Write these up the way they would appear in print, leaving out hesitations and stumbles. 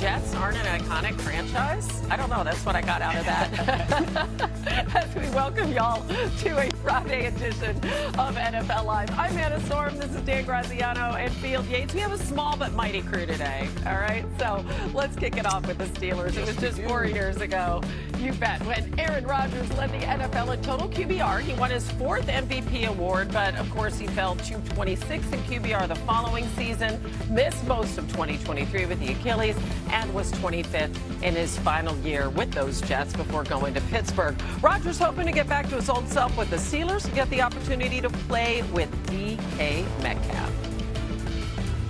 Jets aren't an iconic franchise? I don't know. That's what I got out of that. As we welcome y'all to a Friday edition of NFL Live. I'm Anna Storm. This is Dan Graziano and Field Yates. We have a small but mighty crew today. All right. So let's kick it off with the Steelers. It was just 4 years ago, you bet, when Aaron Rodgers led the NFL in total QBR. He won his 4th MVP award, but of course he fell to 26 in QBR the following season, missed most of 2023 with the Achilles, and was 25th in his final year with those Jets before going to Pittsburgh. Rodgers hoping to get back to his old self with the Steelers and get the opportunity to play with DK Metcalf.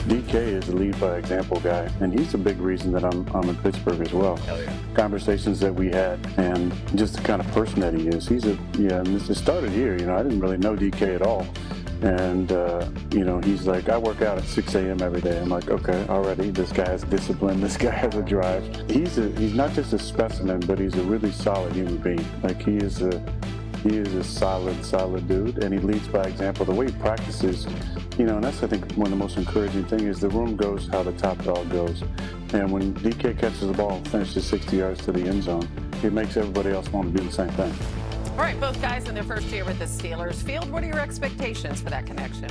DK is a lead by example guy, and he's a big reason that I'm in Pittsburgh as well. Hell yeah. Conversations that we had, and just the kind of person that he is. And it started here. I didn't really know DK at all. And, he's like, I work out at 6 a.m. every day. I'm like, okay, already, this guy has discipline. This guy has a drive. He's not just a specimen, but he's a really solid human being. Like, he is a solid dude, and he leads by example. The way he practices, and that's, I think, one of the most encouraging things is the room goes how the top dog goes. And when DK catches the ball and finishes 60 yards to the end zone, it makes everybody else want to do the same thing. All right, both guys in their first year with the Steelers. Field, what are your expectations for that connection?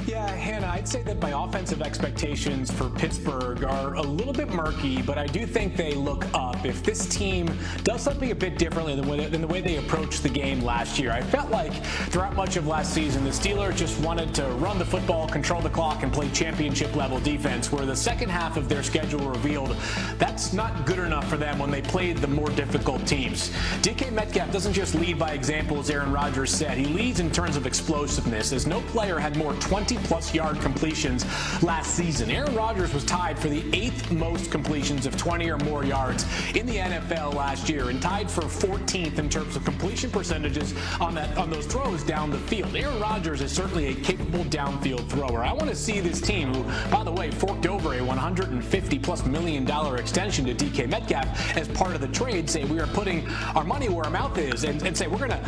Yeah, Hannah, I'd say that my offensive expectations for Pittsburgh are a little bit murky, but I do think they look up. If this team does something a bit differently than the way they approached the game last year, I felt like throughout much of last season, the Steelers just wanted to run the football, control the clock, and play championship-level defense, where the second half of their schedule revealed that's not good enough for them when they played the more difficult teams. DK Metcalf doesn't just lead by example, as Aaron Rodgers said. He leads in terms of explosiveness, as no player had more 20-plus yard completions last season. Aaron Rodgers was tied for the 8th most completions of 20 or more yards in the NFL last year, and tied for 14th in terms of completion percentages on those throws down the field. Aaron Rodgers is certainly a capable downfield thrower. I want to see this team, who, by the way, forked over a $150+ million extension to DK Metcalf as part of the trade, say we are putting our money where our mouth is, and say we're going to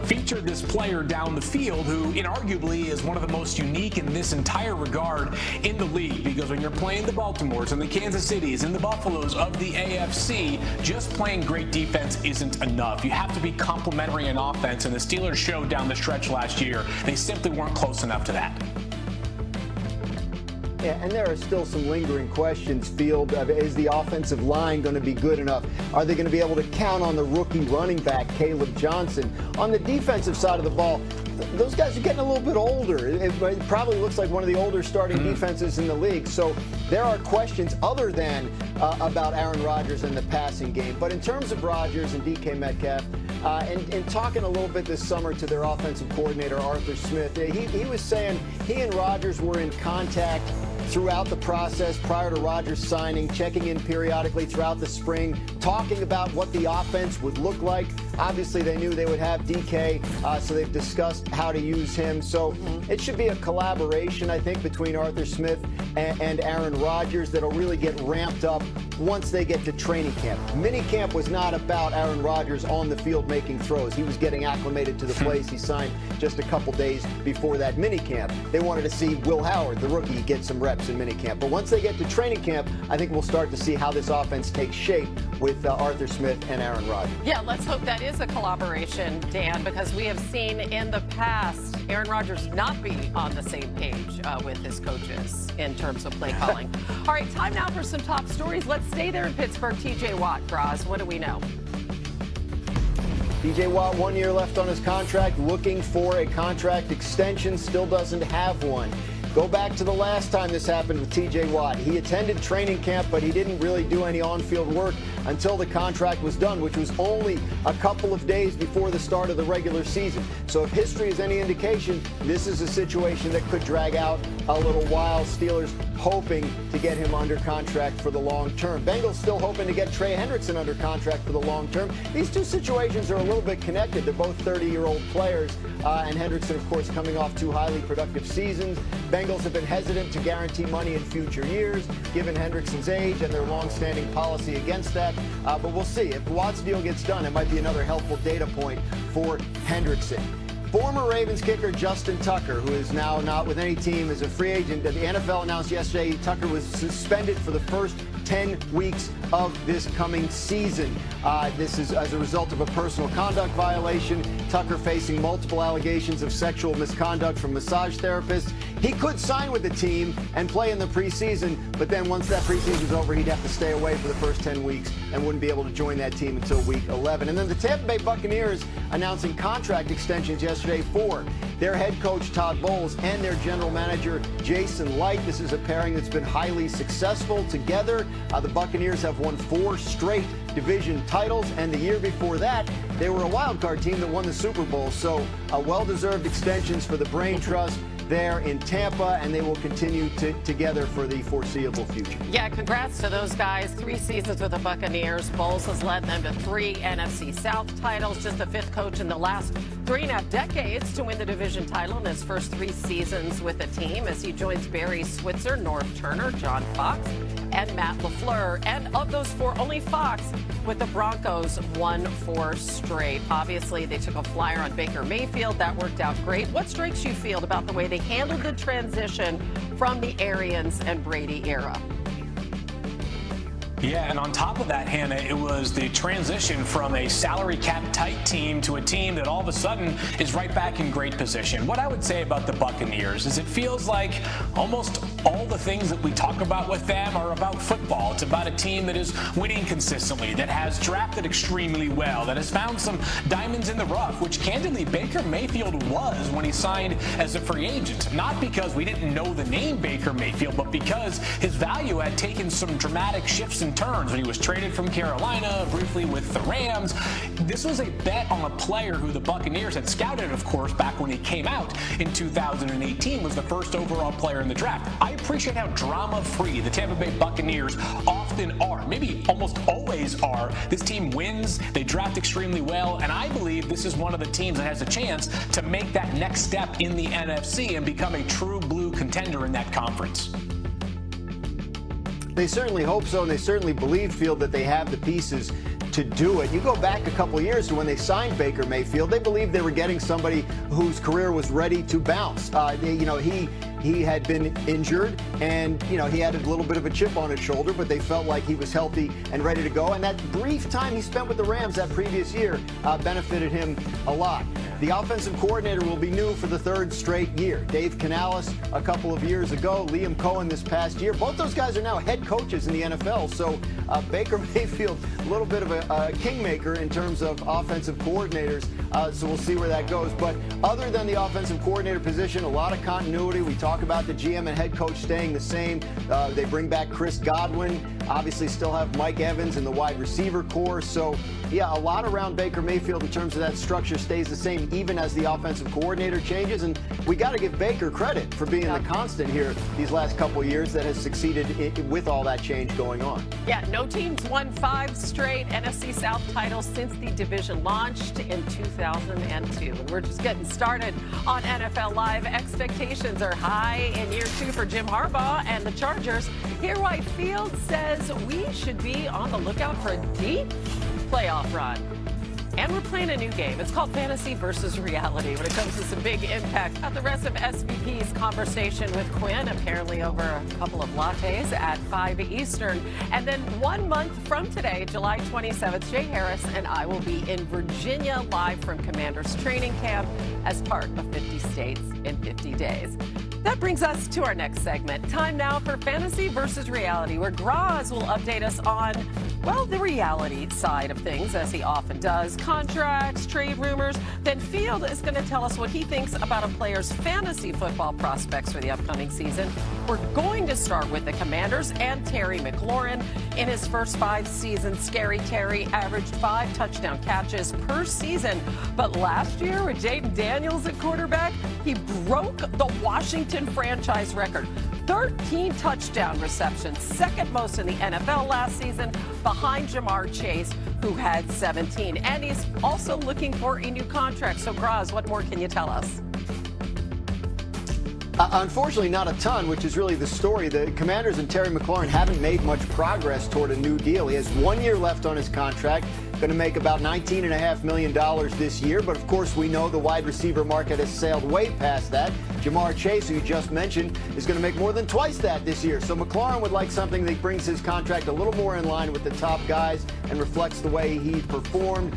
feature this player down the field who inarguably is one of the most unique in this entire regard in the league, because when you're playing the Baltimores and the Kansas Cities and the Buffaloes of the AFC, just playing great defense isn't enough. You have to be complementary in offense, and the Steelers showed down the stretch last year they simply weren't close enough to that. Yeah, and there are still some lingering questions, Field. Is the offensive line going to be good enough? Are they going to be able to count on the rookie running back, Caleb Johnson? On the defensive side of the ball, those guys are getting a little bit older. It probably looks like one of the older starting defenses in the league. So there are questions other than about Aaron Rodgers and the passing game. But in terms of Rodgers and DK Metcalf, and talking a little bit this summer to their offensive coordinator, Arthur Smith, he was saying he and Rodgers were in contact throughout the process prior to Rodgers signing, checking in periodically throughout the spring, talking about what the offense would look like. Obviously, they knew they would have DK, so they've discussed how to use him. So it should be a collaboration, I think, between Arthur Smith and Aaron Rodgers that'll really get ramped up once they get to training camp. Minicamp was not about Aaron Rodgers on the field making throws. He was getting acclimated to the place. He signed just a couple days before that minicamp. They wanted to see Will Howard, the rookie, get some reps in minicamp. But once they get to training camp, I think we'll start to see how this offense takes shape with Arthur Smith and Aaron Rodgers. Yeah, let's hope that is a collaboration, Dan, because we have seen in the past Aaron Rodgers not be on the same page with his coaches in terms of play calling. All right, time now for some top stories. Let's stay there in Pittsburgh. TJ Watt, Graz, what do we know? TJ Watt, 1 year left on his contract, looking for a contract extension, still doesn't have one. Go back to the last time this happened with TJ Watt. He attended training camp, but he didn't really do any on-field work until the contract was done, which was only a couple of days before the start of the regular season. So if history is any indication, this is a situation that could drag out a little while. Steelers hoping to get him under contract for the long term. Bengals still hoping to get Trey Hendrickson under contract for the long term. These two situations are a little bit connected. They're both 30-year-old players, and Hendrickson, of course, coming off 2 highly productive seasons. Bengals have been hesitant to guarantee money in future years, given Hendrickson's age and their long-standing policy against that. But we'll see. If Watt's deal gets done, it might be another helpful data point for Hendrickson. Former Ravens kicker Justin Tucker, who is now not with any team, is a free agent. The NFL announced yesterday Tucker was suspended for the first 10 weeks of this coming season. This is as a result of a personal conduct violation. Tucker facing multiple allegations of sexual misconduct from massage therapists. He could sign with the team and play in the preseason, but then once that preseason's over, he'd have to stay away for the first 10 weeks and wouldn't be able to join that team until week 11. And then the Tampa Bay Buccaneers announcing contract extensions yesterday for their head coach Todd Bowles and their general manager Jason Licht. This is a pairing that's been highly successful together. The Buccaneers have won 4 straight division titles, and the year before that, they were a wild card team that won the Super Bowl. So well-deserved extensions for the Brain Trust there in Tampa, and they will continue together for the foreseeable future. Yeah, congrats to those guys. 3 seasons with the Buccaneers. Bowles has led them to 3 NFC South titles, just the 5th coach in the last 3.5 decades to win the division title in his first 3 seasons with the team, as he joins Barry Switzer, Norv Turner, John Fox, and Matt LaFleur. And of those 4, only Fox with the Broncos won 4 straight. Obviously, they took a flyer on Baker Mayfield. That worked out great. What strikes you, Field, about the way they handled the transition from the Arians and Brady era? Yeah, and on top of that, Hannah, it was the transition from a salary cap tight team to a team that all of a sudden is right back in great position. What I would say about the Buccaneers is it feels like almost all the things that we talk about with them are about football. It's about a team that is winning consistently, that has drafted extremely well, that has found some diamonds in the rough, which candidly Baker Mayfield was when he signed as a free agent. Not because we didn't know the name Baker Mayfield, but because his value had taken some dramatic shifts and turns when he was traded from Carolina, briefly with the Rams. This was a bet on a player who the Buccaneers had scouted, of course, back when he came out in 2018, was the first overall player in the draft. I appreciate how drama-free the Tampa Bay Buccaneers often are, maybe almost always are. This team wins, they draft extremely well, and I believe this is one of the teams that has a chance to make that next step in the NFC and become a true blue contender in that conference. They certainly hope so, and they certainly believe, Field, that they have the pieces to do it. You go back a couple of years to when they signed Baker Mayfield, they believed they were getting somebody whose career was ready to bounce. He had been injured, and he had a little bit of a chip on his shoulder, but they felt like he was healthy and ready to go. And that brief time he spent with the Rams that previous year benefited him a lot. The offensive coordinator will be new for the 3rd straight year. Dave Canales a couple of years ago, Liam Cohen this past year. Both those guys are now head coaches in the NFL. So Baker Mayfield, a little bit of a kingmaker in terms of offensive coordinators. So we'll see where that goes. But other than the offensive coordinator position, a lot of continuity. We talk about the GM and head coach staying the same. They bring back Chris Godwin. Obviously still have Mike Evans in the wide receiver core. So, yeah, a lot around Baker Mayfield in terms of that structure stays the same even as the offensive coordinator changes. And we got to give Baker credit for being the constant here these last couple of years that has succeeded with all that change going on. Yeah, no teams won 5 straight NFC South titles since the division launched in 2002. And we're just getting started on NFL Live. Expectations are high in year 2 for Jim Harbaugh and the Chargers. Here, White Field says we should be on the lookout for a deep playoff run. And we're playing a new game. It's called Fantasy versus Reality when it comes to some big impact. Got the rest of SVP's conversation with Quinn, apparently over a couple of lattes at 5 Eastern. And then 1 month from today, July 27th, Jay Harris and I will be in Virginia live from Commanders training camp as part of 50 States in 50 Days. That brings us to our next segment. Time now for Fantasy versus Reality, where Graz will update us on, well, the reality side of things, as he often does. Contracts, trade rumors. Then Field is going to tell us what he thinks about a player's fantasy football prospects for the upcoming season. We're going to start with the Commanders and Terry McLaurin. In his first 5 seasons, Scary Terry averaged 5 touchdown catches per season. But last year, with Jayden Daniels at quarterback, he broke the Washington franchise record. 13 touchdown receptions, second most in the NFL last season, behind Jamar Chase, who had 17. And he's also looking for a new contract. So, Graz, what more can you tell us? Unfortunately, not a ton, which is really the story. The Commanders and Terry McLaurin haven't made much progress toward a new deal. He has 1 year left on his contract. going to make about $19.5 million this year. But of course, we know the wide receiver market has sailed way past that. Jamar Chase, who you just mentioned, is going to make more than twice that this year. So McLaurin would like something that brings his contract a little more in line with the top guys and reflects the way he performed.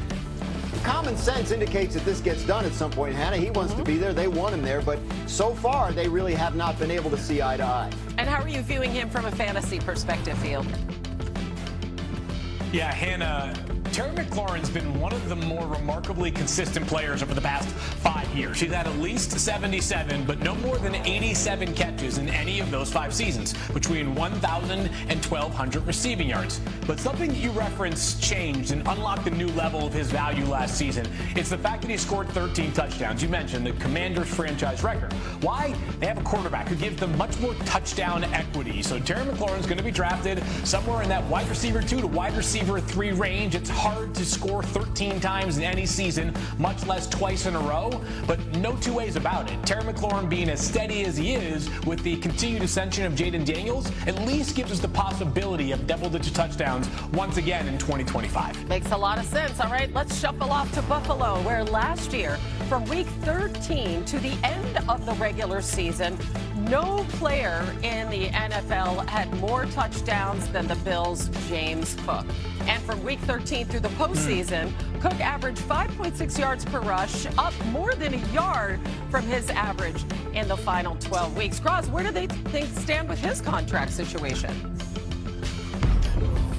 Common sense indicates that this gets done at some point, Hannah. He wants to be there. They want him there. But so far, they really have not been able to see eye to eye. And how are you viewing him from a fantasy perspective, Field? Yeah, Hannah, Terry McLaurin's been one of the more remarkably consistent players over the past 5 years. He's had at least 77, but no more than 87 catches in any of those 5 seasons, between 1,000 and 1,200 receiving yards. But something you referenced changed and unlocked a new level of his value last season. It's the fact that he scored 13 touchdowns. You mentioned the Commanders franchise record. Why? They have a quarterback who gives them much more touchdown equity. So Terry McLaurin's going to be drafted somewhere in that wide receiver 2 to wide receiver 3 range. It's hard to score 13 times in any season, much less twice in a row, but no two ways about it. Terry McLaurin being as steady as he is with the continued ascension of Jayden Daniels at least gives us the possibility of double-digit touchdowns once again in 2025. Makes a lot of sense. All right, let's shuffle off to Buffalo, where last year, from week 13 to the end of the regular season, no player in the NFL had more touchdowns than the Bills' James Cook. And from week 13 through the postseason, Cook averaged 5.6 yards per rush, up more than a yard from his average in the final 12 weeks. Cross, where do they think stand with his contract situation?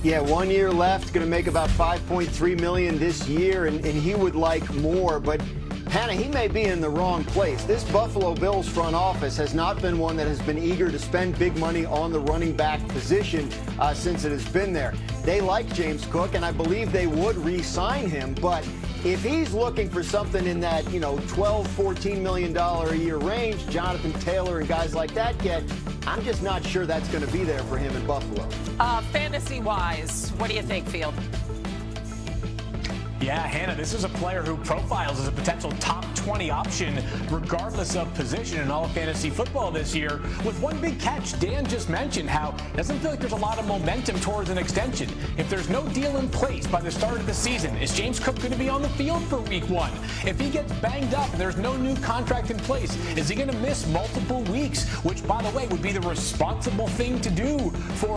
Yeah, 1 year left, going to make about $5.3 million this year, and he would like more. But Hannah, he may be in the wrong place. This Buffalo Bills front office has not been one that has been eager to spend big money on the running back position since it has been there. They like James Cook, and I believe they would re-sign him. But if he's looking for something in that, $12, $14 million a year range, Jonathan Taylor and guys like that get, I'm just not sure that's going to be there for him in Buffalo. Fantasy-wise, what do you think, Field? Yeah, Hannah, this is a player who profiles as a potential top 20 option regardless of position in all of fantasy football this year, with one big catch. Dan just mentioned how it doesn't feel like there's a lot of momentum towards an extension. If there's no deal in place by the start of the season, is James Cook going to be on the field for week 1? If he gets banged up and there's no new contract in place, is he going to miss multiple weeks, which, by the way, would be the responsible thing to do for